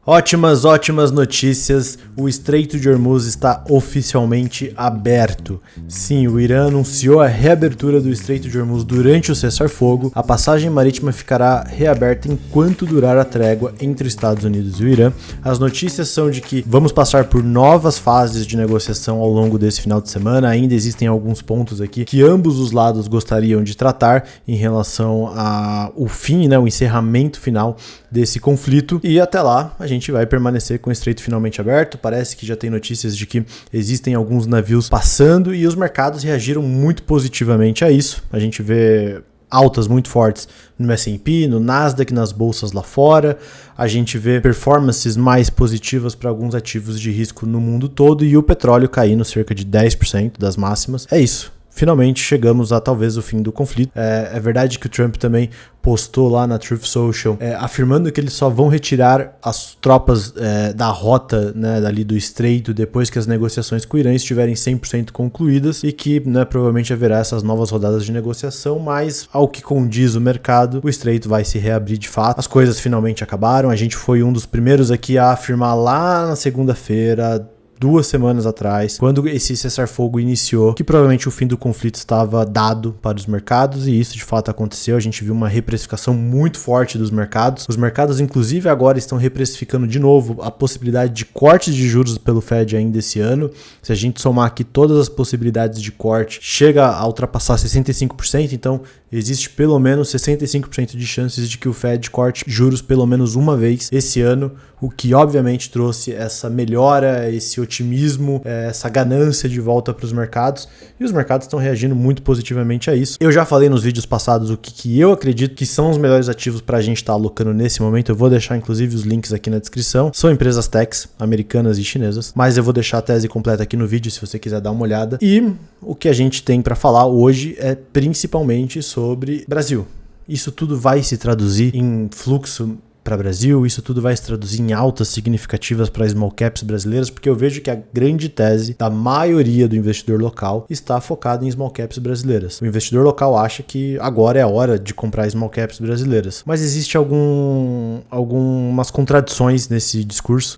Ótimas notícias. O Estreito de Hormuz está oficialmente aberto. Sim, o Irã anunciou a reabertura do Estreito de Hormuz durante o cessar-fogo. A passagem marítima ficará reaberta enquanto durar a trégua entre os Estados Unidos e o Irã. As notícias são de que vamos passar por novas fases de negociação ao longo desse final de semana. Ainda existem alguns pontos aqui que ambos os lados gostariam de tratar em relação ao fim, o encerramento final desse conflito. E até lá, a gente vai permanecer com o estreito finalmente aberto. Parece que já tem notícias de que existem alguns navios passando e os mercados reagiram muito positivamente a isso. A gente vê altas muito fortes no S&P, no Nasdaq, nas bolsas lá fora. A gente vê performances mais positivas para alguns ativos de risco no mundo todo e o petróleo caindo cerca de 10% das máximas. É isso. Finalmente chegamos a talvez o fim do conflito. É verdade que o Trump também postou lá na Truth Social afirmando que eles só vão retirar as tropas da rota dali do estreito depois que as negociações com o Irã estiverem 100% concluídas e que provavelmente haverá essas novas rodadas de negociação, mas ao que condiz o mercado, o estreito vai se reabrir de fato. As coisas finalmente acabaram. A gente foi um dos primeiros aqui a afirmar lá na segunda-feira, 2 semanas atrás, quando esse cessar-fogo iniciou, que provavelmente o fim do conflito estava dado para os mercados, e isso de fato aconteceu. A gente viu uma reprecificação muito forte dos mercados. Os mercados, inclusive, agora estão reprecificando de novo a possibilidade de cortes de juros pelo Fed ainda esse ano. Se a gente somar aqui todas as possibilidades de corte, chega a ultrapassar 65%, então existe pelo menos 65% de chances de que o Fed corte juros pelo menos uma vez esse ano, o que obviamente trouxe essa melhora, esse otimismo, essa ganância de volta para os mercados, e os mercados estão reagindo muito positivamente a isso. Eu já falei nos vídeos passados o que eu acredito que são os melhores ativos para a gente estar alocando nesse momento. Eu vou deixar inclusive os links aqui na descrição. São empresas techs, americanas e chinesas, mas eu vou deixar a tese completa aqui no vídeo se você quiser dar uma olhada. E o que a gente tem para falar hoje é principalmente sobre Brasil. Isso tudo vai se traduzir em fluxo para o Brasil, isso tudo vai se traduzir em altas significativas para small caps brasileiras, porque eu vejo que a grande tese da maioria do investidor local está focada em small caps brasileiras. O investidor local acha que agora é a hora de comprar small caps brasileiras, mas existe algumas contradições nesse discurso,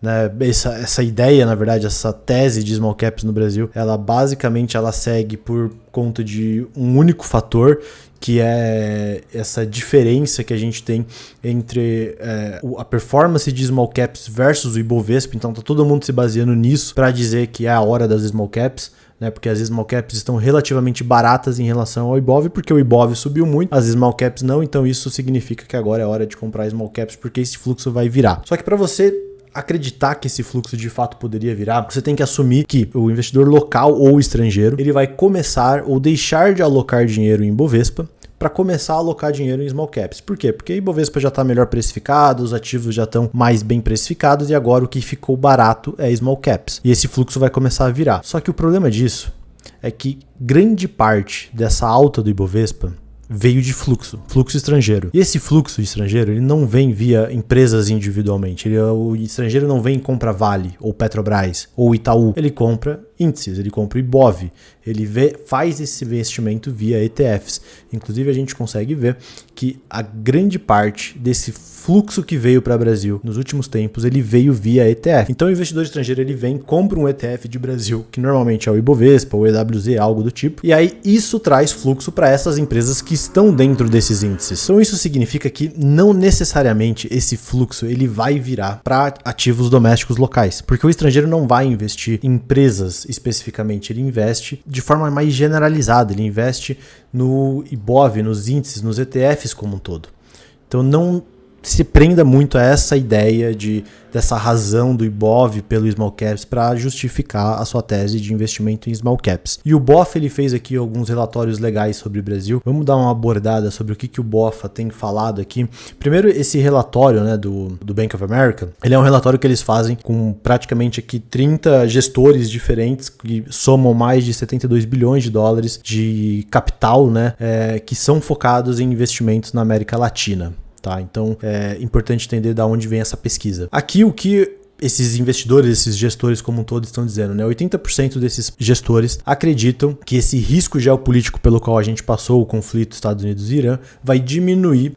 Essa ideia, na verdade, essa tese de small caps no Brasil, ela basicamente segue por conta de um único fator, que é essa diferença que a gente tem entre a performance de small caps versus o Ibovespa. Então tá todo mundo se baseando nisso para dizer que é a hora das small caps, porque as small caps estão relativamente baratas em relação ao Ibov, porque o Ibov subiu muito, as small caps não, então isso significa que agora é hora de comprar small caps, porque esse fluxo vai virar. Só que para você acreditar que esse fluxo de fato poderia virar, você tem que assumir que o investidor local ou estrangeiro, ele vai começar ou deixar de alocar dinheiro em Ibovespa para começar a alocar dinheiro em small caps. Por quê? Porque o Ibovespa já está melhor precificado, os ativos já estão mais bem precificados e agora o que ficou barato é small caps. E esse fluxo vai começar a virar. Só que o problema disso é que grande parte dessa alta do Ibovespa veio de fluxo estrangeiro. E esse fluxo estrangeiro, ele não vem via empresas individualmente. O estrangeiro não vem e compra Vale, ou Petrobras, ou Itaú. Ele compra índices, ele compra Ibov. Ele faz esse investimento via ETFs. Inclusive, a gente consegue ver que a grande parte desse fluxo que veio para o Brasil nos últimos tempos, ele veio via ETF. Então, o investidor estrangeiro, ele vem, compra um ETF de Brasil, que normalmente é o Ibovespa, ou EWZ, algo do tipo, e aí isso traz fluxo para essas empresas que estão dentro desses índices. Então, isso significa que não necessariamente esse fluxo ele vai virar para ativos domésticos locais, porque o estrangeiro não vai investir em empresas especificamente, ele investe de forma mais generalizada, ele investe no Ibov, nos índices, nos ETFs como um todo. Então, não se prenda muito a essa ideia dessa razão do Ibov pelo small caps para justificar a sua tese de investimento em small caps. E o BOFA, ele fez aqui alguns relatórios legais sobre o Brasil. Vamos dar uma abordada sobre o que o BOFA tem falado aqui. Primeiro, esse relatório do Bank of America, ele é um relatório que eles fazem com praticamente aqui 30 gestores diferentes que somam mais de 72 bilhões de dólares de capital, que são focados em investimentos na América Latina. Então é importante entender de onde vem essa pesquisa. Aqui o que esses investidores, esses gestores como um todo estão dizendo, né? 80% desses gestores acreditam que esse risco geopolítico pelo qual a gente passou, o conflito Estados Unidos e Irã, vai diminuir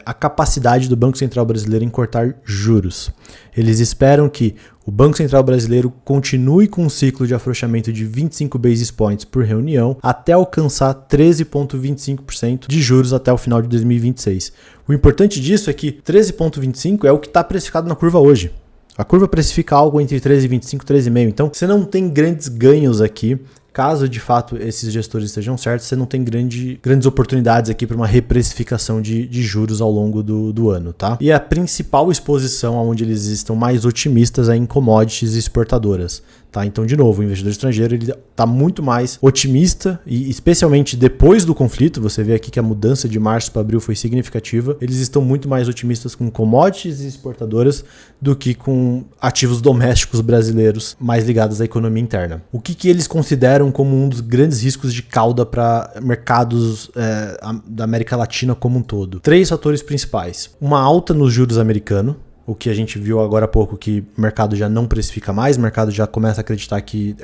a capacidade do Banco Central brasileiro em cortar juros. Eles esperam que o Banco Central brasileiro continue com um ciclo de afrouxamento de 25 basis points por reunião até alcançar 13,25% de juros até o final de 2026. O importante disso é que 13,25% é o que está precificado na curva hoje. A curva precifica algo entre 13,25 e 13,5. Então, você não tem grandes ganhos aqui. Caso de fato esses gestores estejam certos, você não tem grandes oportunidades aqui para uma reprecificação de juros ao longo do ano, tá? E a principal exposição onde eles estão mais otimistas é em commodities e exportadoras. Tá? Então, de novo, o investidor estrangeiro está muito mais otimista e especialmente depois do conflito, você vê aqui que a mudança de março para abril foi significativa, eles estão muito mais otimistas com commodities e exportadoras do que com ativos domésticos brasileiros mais ligados à economia interna. O que eles consideram como um dos grandes riscos de cauda para mercados da América Latina como um todo? 3 fatores principais. Uma alta nos juros americanos, o que a gente viu agora há pouco, que o mercado já não precifica mais, o mercado já começa a acreditar que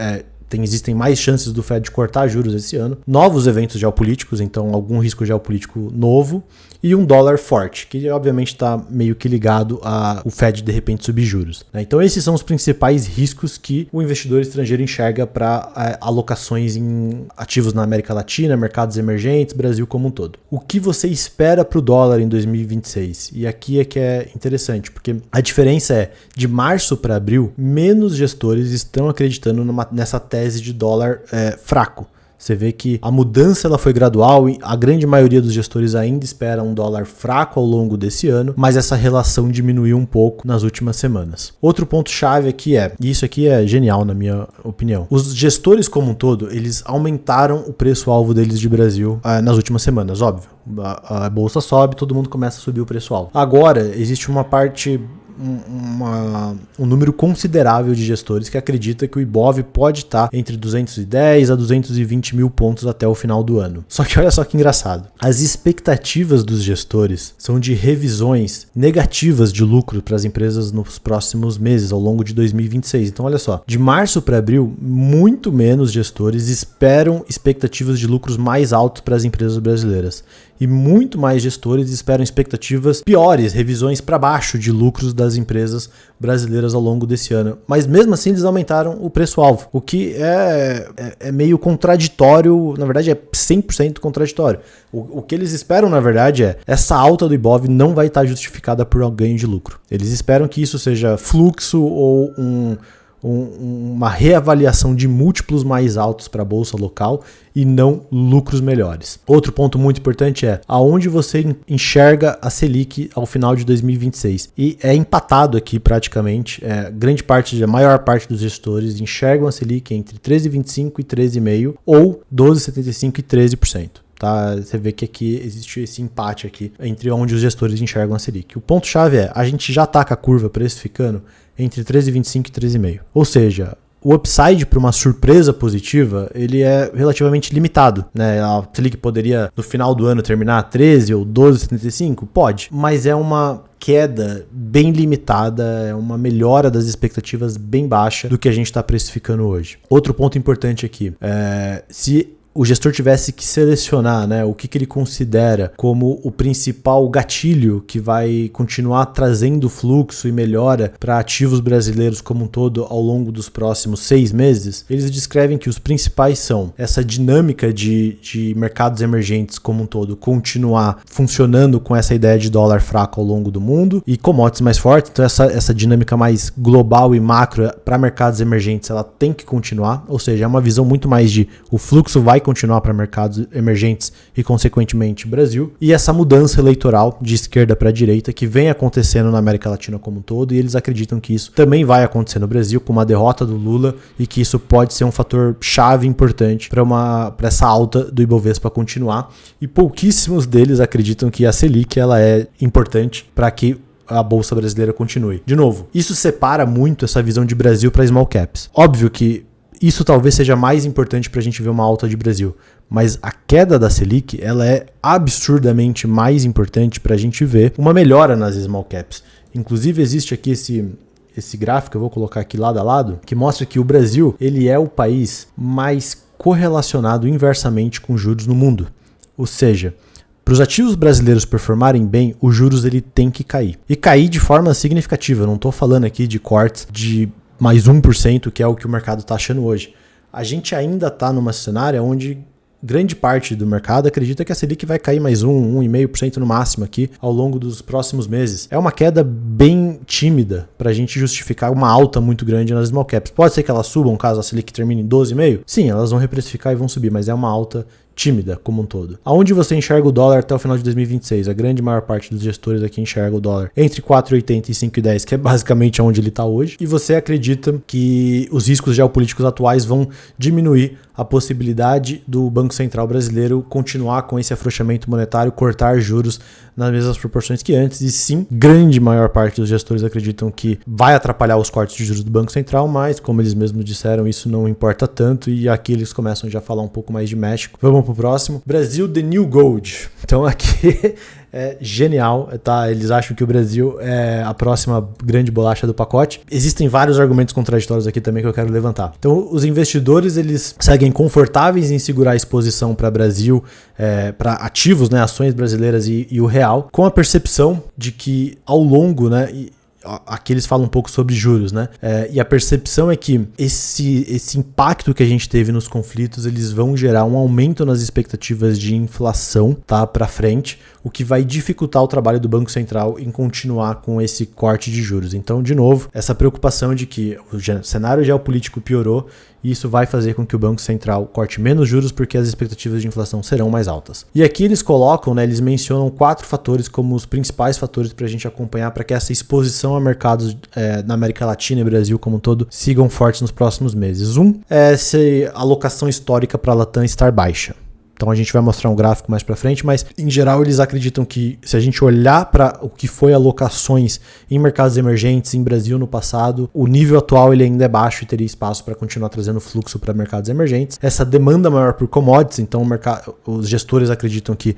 existem mais chances do Fed cortar juros esse ano. Novos eventos geopolíticos, então algum risco geopolítico novo. E um dólar forte, que obviamente está meio que ligado ao Fed de repente subir juros. Né? Então esses são os principais riscos que o investidor estrangeiro enxerga para alocações em ativos na América Latina, mercados emergentes, Brasil como um todo. O que você espera para o dólar em 2026? E aqui é que é interessante, porque a diferença é, de março para abril, menos gestores estão acreditando nessa tese de dólar fraco. Você vê que a mudança ela foi gradual e a grande maioria dos gestores ainda espera um dólar fraco ao longo desse ano, mas essa relação diminuiu um pouco nas últimas semanas. Outro ponto-chave aqui e isso aqui é genial na minha opinião, os gestores como um todo, eles aumentaram o preço-alvo deles de Brasil nas últimas semanas, óbvio. A bolsa sobe, todo mundo começa a subir o preço-alvo. Agora, existe uma parte... um número considerável de gestores que acredita que o Ibov pode estar entre 210 a 220 mil pontos até o final do ano. Só que olha só que engraçado. As expectativas dos gestores são de revisões negativas de lucro para as empresas nos próximos meses, ao longo de 2026. Então olha só, de março para abril, muito menos gestores esperam expectativas de lucros mais altos para as empresas brasileiras. E muito mais gestores esperam expectativas piores, revisões para baixo de lucros das empresas brasileiras ao longo desse ano. Mas mesmo assim eles aumentaram o preço-alvo, o que é meio contraditório, na verdade é 100% contraditório. O que eles esperam, na verdade, essa alta do Ibov não vai estar justificada por ganho de lucro. Eles esperam que isso seja fluxo ou uma reavaliação de múltiplos mais altos para a bolsa local e não lucros melhores. Outro ponto muito importante é aonde você enxerga a Selic ao final de 2026. E é empatado aqui praticamente. A maior parte dos gestores enxergam a Selic entre 13,25% e 13,5% ou 12,75% e 13%. Tá? Você vê que aqui existe esse empate aqui entre onde os gestores enxergam a Selic. O ponto-chave a gente já está com a curva precificando entre 13,25 e 13,5. Ou seja, o upside para uma surpresa positiva, ele é relativamente limitado, né? A Selic poderia, no final do ano, terminar a 13 ou 12,75? Pode, mas é uma queda bem limitada, é uma melhora das expectativas bem baixa do que a gente está precificando hoje. Outro ponto importante aqui, se o gestor tivesse que selecionar, né, o que ele considera como o principal gatilho que vai continuar trazendo fluxo e melhora para ativos brasileiros como um todo ao longo dos próximos 6 meses, eles descrevem que os principais são essa dinâmica de mercados emergentes como um todo continuar funcionando com essa ideia de dólar fraco ao longo do mundo e commodities mais fortes. Então essa dinâmica mais global e macro para mercados emergentes ela tem que continuar, ou seja, é uma visão muito mais de o fluxo vai continuar para mercados emergentes e, consequentemente, Brasil. E essa mudança eleitoral de esquerda para direita que vem acontecendo na América Latina como um todo, e eles acreditam que isso também vai acontecer no Brasil com uma derrota do Lula e que isso pode ser um fator chave importante para essa alta do Ibovespa continuar. E pouquíssimos deles acreditam que a Selic ela é importante para que a bolsa brasileira continue. De novo, isso separa muito essa visão de Brasil para small caps. Óbvio que isso talvez seja mais importante para a gente ver uma alta de Brasil, mas a queda da Selic ela é absurdamente mais importante para a gente ver uma melhora nas small caps. Inclusive existe aqui esse gráfico, eu vou colocar aqui lado a lado, que mostra que o Brasil, ele é o país mais correlacionado inversamente com juros no mundo. Ou seja, para os ativos brasileiros performarem bem, os juros ele tem que cair. E cair de forma significativa. Eu não estou falando aqui de cortes de mais 1%, que é o que o mercado está achando hoje. A gente ainda está numa cenário onde grande parte do mercado acredita que a Selic vai cair mais 1,5% no máximo aqui ao longo dos próximos meses. É uma queda bem tímida para a gente justificar uma alta muito grande nas small caps. Pode ser que elas subam caso a Selic termine em 12,5%? Sim, elas vão reprecificar e vão subir, mas é uma alta tímida como um todo. Aonde você enxerga o dólar até o final de 2026? A grande maior parte dos gestores aqui enxerga o dólar entre 4,80 e 5,10, que é basicamente onde ele está hoje. E você acredita que os riscos geopolíticos atuais vão diminuir a possibilidade do Banco Central brasileiro continuar com esse afrouxamento monetário, cortar juros nas mesmas proporções que antes. E sim, grande maior parte dos gestores acreditam que vai atrapalhar os cortes de juros do Banco Central, mas como eles mesmos disseram, isso não importa tanto. E aqui eles começam já a falar um pouco mais de México. Vamos pro próximo. Brasil, the new gold. Então aqui é genial, tá? Eles acham que o Brasil é a próxima grande bolacha do pacote. Existem vários argumentos contraditórios aqui também que eu quero levantar. Então os investidores, eles seguem confortáveis em segurar a exposição para Brasil, para ativos, né, ações brasileiras e o real, com a percepção de que ao longo, né, aqui eles falam um pouco sobre juros, né? E a percepção é que esse impacto que a gente teve nos conflitos, eles vão gerar um aumento nas expectativas de inflação, tá, para frente, o que vai dificultar o trabalho do Banco Central em continuar com esse corte de juros. Então, de novo, essa preocupação de que o cenário geopolítico piorou e isso vai fazer com que o Banco Central corte menos juros porque as expectativas de inflação serão mais altas. E aqui eles colocam, né, eles mencionam 4 fatores como os principais fatores para a gente acompanhar para que essa exposição a mercados na América Latina e Brasil como um todo sigam fortes nos próximos meses. É se a alocação histórica para a Latam estar baixa. Então a gente vai mostrar um gráfico mais para frente, mas em geral eles acreditam que se a gente olhar para o que foi alocações em mercados emergentes em Brasil no passado, o nível atual ele ainda é baixo e teria espaço para continuar trazendo fluxo para mercados emergentes. Essa demanda maior por commodities, então os gestores acreditam que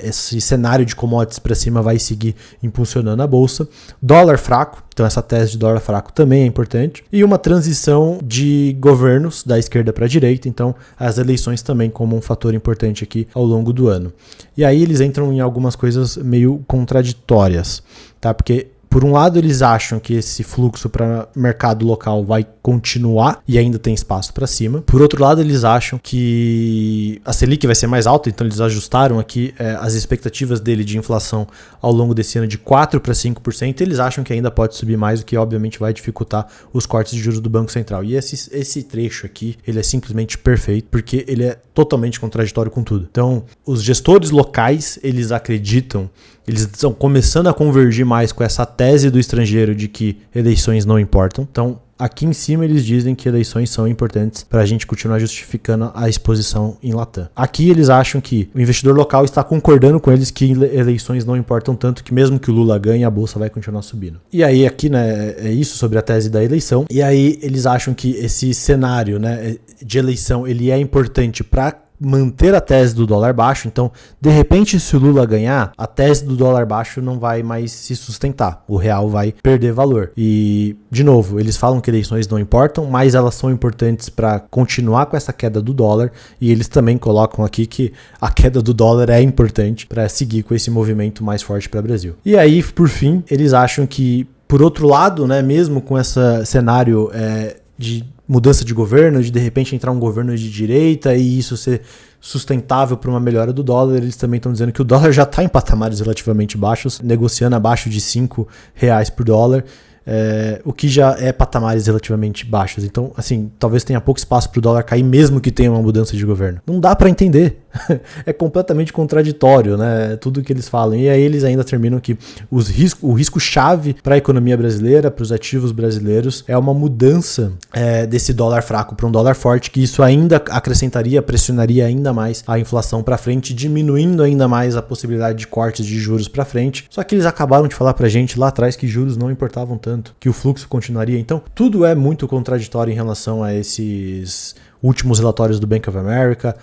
esse cenário de commodities para cima vai seguir impulsionando a bolsa. Dólar fraco, então essa tese de dólar fraco também é importante. E uma transição de governos da esquerda para a direita, então as eleições também como um fator importante aqui ao longo do ano. E aí eles entram em algumas coisas meio contraditórias, tá? Porque por um lado eles acham que esse fluxo para mercado local vai continuar e ainda tem espaço para cima. Por outro lado eles acham que a Selic vai ser mais alta, então eles ajustaram aqui as expectativas dele de inflação ao longo desse ano de 4% para 5%. Eles acham que ainda pode subir mais, o que obviamente vai dificultar os cortes de juros do Banco Central. E esse trecho aqui, ele é simplesmente perfeito, porque ele é totalmente contraditório com tudo. Então, os gestores locais, eles acreditam, eles estão começando a convergir mais com essa tese do estrangeiro de que eleições não importam. Então, aqui em cima eles dizem que eleições são importantes para a gente continuar justificando a exposição em Latam. Aqui eles acham que o investidor local está concordando com eles que eleições não importam tanto, que mesmo que o Lula ganhe, a bolsa vai continuar subindo. E aí aqui, né, é isso sobre a tese da eleição. E aí eles acham que esse cenário, né, de eleição ele é importante para manter a tese do dólar baixo. Então, de repente, se o Lula ganhar, a tese do dólar baixo não vai mais se sustentar. O real vai perder valor. E, de novo, eles falam que eleições não importam, mas elas são importantes para continuar com essa queda do dólar. E eles também colocam aqui que a queda do dólar é importante para seguir com esse movimento mais forte para o Brasil. E aí, por fim, eles acham que, por outro lado, né, mesmo com esse cenário de mudança de governo, de repente entrar um governo de direita e isso ser sustentável para uma melhora do dólar, eles também estão dizendo que o dólar já está em patamares relativamente baixos, negociando abaixo de R$5 por dólar, o que já é patamares relativamente baixos. Então, assim, talvez tenha pouco espaço para o dólar cair mesmo que tenha uma mudança de governo. Não dá para entender. É completamente contraditório, né? Tudo que eles falam. E aí eles ainda terminam que o risco-chave para a economia brasileira, para os ativos brasileiros, é uma mudança desse dólar fraco para um dólar forte, que isso ainda acrescentaria, pressionaria ainda mais a inflação para frente, diminuindo ainda mais a possibilidade de cortes de juros para frente. Só que eles acabaram de falar para a gente lá atrás que juros não importavam tanto, que o fluxo continuaria. Então, tudo é muito contraditório em relação a esses últimos relatórios do Bank of America.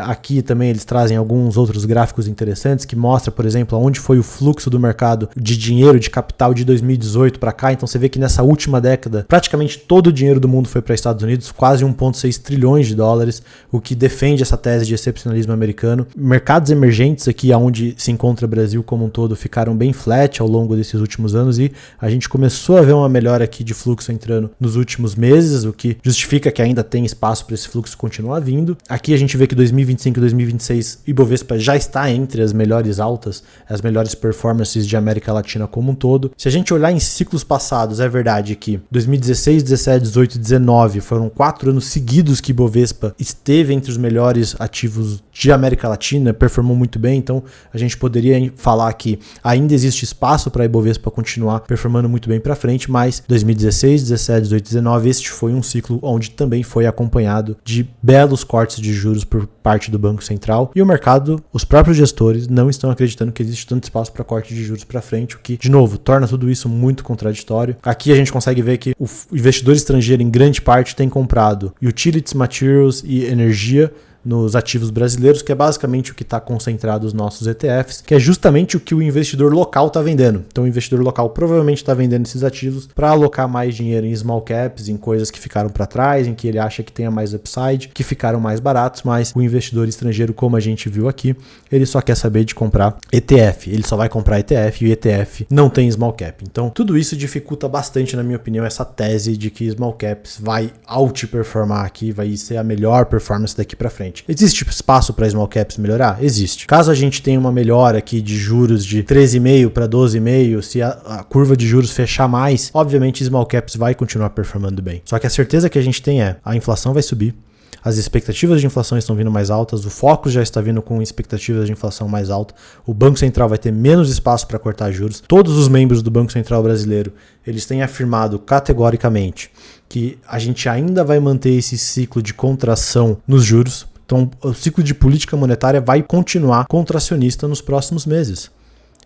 Aqui também eles trazem alguns outros gráficos interessantes que mostram, por exemplo, onde foi o fluxo do mercado de dinheiro, de capital de 2018 para cá. Então você vê que nessa última década, praticamente todo o dinheiro do mundo foi para Estados Unidos, quase 1,6 trilhões de dólares, o que defende essa tese de excepcionalismo americano. Mercados emergentes aqui, onde se encontra o Brasil como um todo, ficaram bem flat ao longo desses últimos anos e a gente começou a ver uma melhora aqui de fluxo entrando nos últimos meses, o que justifica que ainda tem espaço para esse fluxo continuar vindo. Aqui a gente vê que 2025 e 2026 Ibovespa já está entre as melhores altas, as melhores performances de América Latina como um todo. Se a gente olhar em ciclos passados, é verdade que 2016, 17, 18 e 19 foram 4 anos seguidos que Ibovespa esteve entre os melhores ativos de América Latina, performou muito bem, então a gente poderia falar que ainda existe espaço para a Ibovespa continuar performando muito bem para frente, mas 2016, 17, 18 e 19, este foi um ciclo onde também foi acompanhado de belos cortes de juros por parte do Banco Central e o mercado, os próprios gestores não estão acreditando que existe tanto espaço para corte de juros para frente, o que, de novo, torna tudo isso muito contraditório. Aqui a gente consegue ver que o investidor estrangeiro, em grande parte, tem comprado utilities, materials e energia nos ativos brasileiros, que é basicamente o que está concentrado nos nossos ETFs, que é justamente o que o investidor local está vendendo. Então o investidor local provavelmente está vendendo esses ativos para alocar mais dinheiro em small caps, em coisas que ficaram para trás, em que ele acha que tenha mais upside, que ficaram mais baratos, mas o investidor estrangeiro, como a gente viu aqui, ele só quer saber de comprar ETF, ele só vai comprar ETF e o ETF não tem small cap. Então tudo isso dificulta bastante, na minha opinião, essa tese de que small caps vai outperformar aqui, vai ser a melhor performance daqui para frente. Existe espaço para small caps melhorar? Existe. Caso a gente tenha uma melhora aqui de juros de 13,5 para 12,5, se a curva de juros fechar mais, obviamente small caps vai continuar performando bem. Só que a certeza que a gente tem é, a inflação vai subir, as expectativas de inflação estão vindo mais altas, o foco já está vindo com expectativas de inflação mais alta, o Banco Central vai ter menos espaço para cortar juros. Todos os membros do Banco Central brasileiro, eles têm afirmado categoricamente que a gente ainda vai manter esse ciclo de contração nos juros. Então, o ciclo de política monetária vai continuar contracionista nos próximos meses.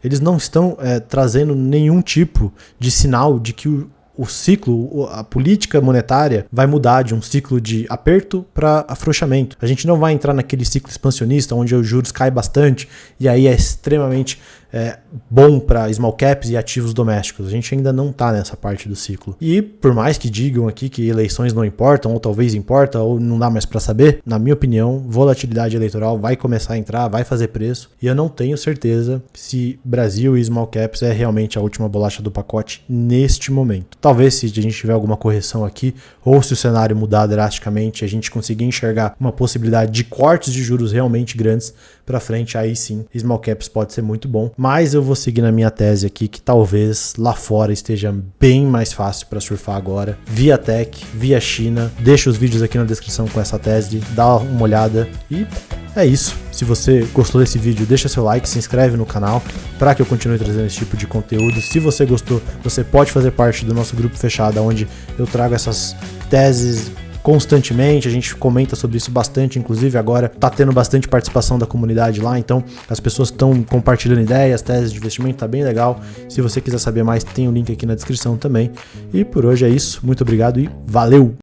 Eles não estão trazendo nenhum tipo de sinal de que o ciclo, a política monetária vai mudar de um ciclo de aperto para afrouxamento. A gente não vai entrar naquele ciclo expansionista onde os juros caem bastante e aí é extremamente bom para small caps e ativos domésticos. A gente ainda não está nessa parte do ciclo. E por mais que digam aqui que eleições não importam, ou talvez importa, ou não dá mais para saber, na minha opinião, volatilidade eleitoral vai começar a entrar, vai fazer preço, e eu não tenho certeza se Brasil e small caps é realmente a última bolacha do pacote neste momento. Talvez se a gente tiver alguma correção aqui, ou se o cenário mudar drasticamente, a gente conseguir enxergar uma possibilidade de cortes de juros realmente grandes para frente, aí sim, small caps pode ser muito bom. Mas eu vou seguir na minha tese aqui que talvez lá fora esteja bem mais fácil para surfar agora, via tech, via China. Deixa os vídeos aqui na descrição com essa tese, dá uma olhada e é isso. Se você gostou desse vídeo, deixa seu like, se inscreve no canal para que eu continue trazendo esse tipo de conteúdo. Se você gostou, você pode fazer parte do nosso grupo fechado, onde eu trago essas teses constantemente, a gente comenta sobre isso bastante, inclusive agora tá tendo bastante participação da comunidade lá, então as pessoas estão compartilhando ideias, teses de investimento, tá bem legal. Se você quiser saber mais, tem o link aqui na descrição também. E por hoje é isso, muito obrigado e valeu!